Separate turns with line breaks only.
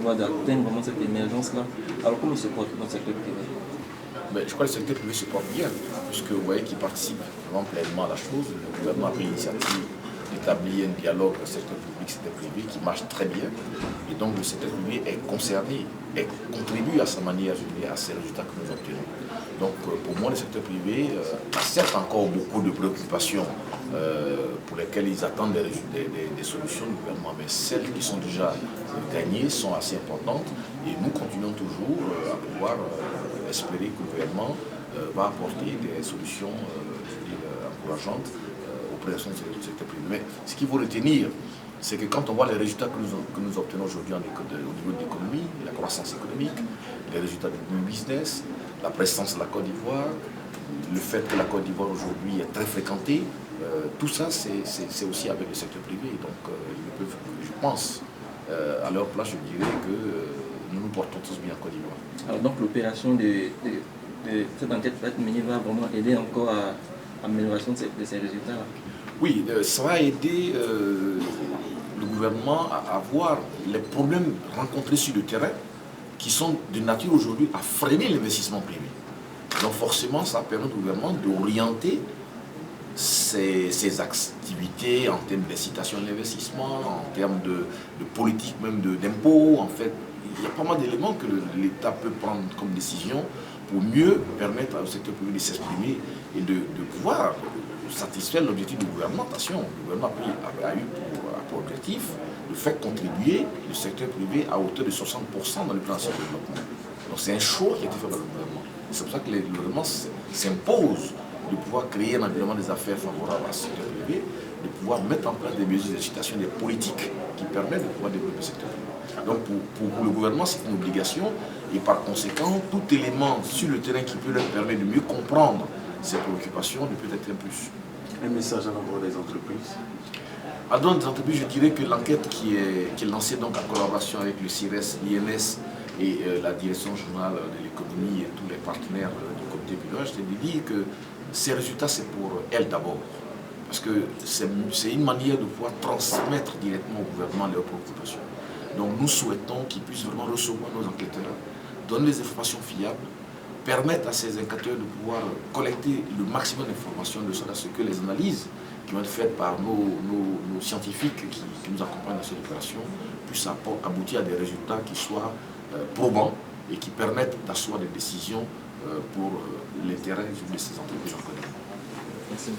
d'Ivoire d'atteindre vraiment cette émergence-là. Alors comment il se porte dans le secteur privé?
Je crois que le secteur privé se porte bien, puisque vous voyez qu'il participe vraiment pleinement à la chose. Le gouvernement a pris l'initiative d'établir un dialogue secteur public, secteur privé qui marche très bien. Et donc le secteur privé est concerné et contribue à sa manière à ces résultats que nous obtenons. Donc pour moi, le secteur privé a certes encore beaucoup de préoccupations pour lesquelles ils attendent des solutions du gouvernement, mais celles qui sont déjà gagnées sont assez importantes et nous continuons toujours à pouvoir espérer que le gouvernement va apporter des solutions encourageantes auprès du secteur privé. Mais ce qu'il faut retenir, c'est que quand on voit les résultats que nous obtenons aujourd'hui au niveau de l'économie, la croissance économique, les résultats du business, la présence de la Côte d'Ivoire, le fait que la Côte d'Ivoire aujourd'hui est très fréquentée, tout ça c'est aussi avec le secteur privé. Donc je pense, à leur place, je dirais que nous nous portons tous bien en Côte d'Ivoire.
Alors donc l'opération de cette enquête menée va vraiment aider encore à l'amélioration de ces résultats-là?
Oui, ça va aider le gouvernement à voir les problèmes rencontrés sur le terrain qui sont de nature aujourd'hui à freiner l'investissement privé. Donc forcément, ça permet au gouvernement d'orienter ses activités en termes d'incitation à l'investissement, en termes de politique même d'impôts. En fait, il y a pas mal d'éléments que l'État peut prendre comme décision pour mieux permettre au secteur privé de s'exprimer et de pouvoir satisfaire l'objectif du gouvernement. Attention, le gouvernement a eu pour objectif de faire contribuer le secteur privé à hauteur de 60% dans le plan de développement. Donc c'est un choix qui a été fait par le gouvernement. C'est pour ça que le gouvernement s'impose de pouvoir créer un environnement des affaires favorable à ce secteur privé, de pouvoir mettre en place des mesures d'incitation, des politiques qui permettent de pouvoir développer le secteur privé. Donc pour le gouvernement, c'est une obligation et par conséquent, tout élément sur le terrain qui peut leur permettre de mieux comprendre ces préoccupations ne peut être un plus.
Un message à l'endroit des entreprises?
À l'endroit des entreprises, je dirais que l'enquête qui est lancée donc en collaboration avec le CIRES, l'INS et la Direction générale de l'économie et tous les partenaires du comité pilotage, c'est de dire que ces résultats, c'est pour elles d'abord. Parce que c'est une manière de pouvoir transmettre directement au gouvernement leurs préoccupations. Donc nous souhaitons qu'ils puissent vraiment recevoir nos enquêteurs, donner des informations fiables, permettre à ces enquêteurs de pouvoir collecter le maximum d'informations de sorte à ce que les analyses qui vont être faites par nos scientifiques qui nous accompagnent dans cette opération puissent aboutir à des résultats qui soient probants et qui permettent d'asseoir des décisions pour l'intérêt de ces entreprises en Côte d'Ivoire.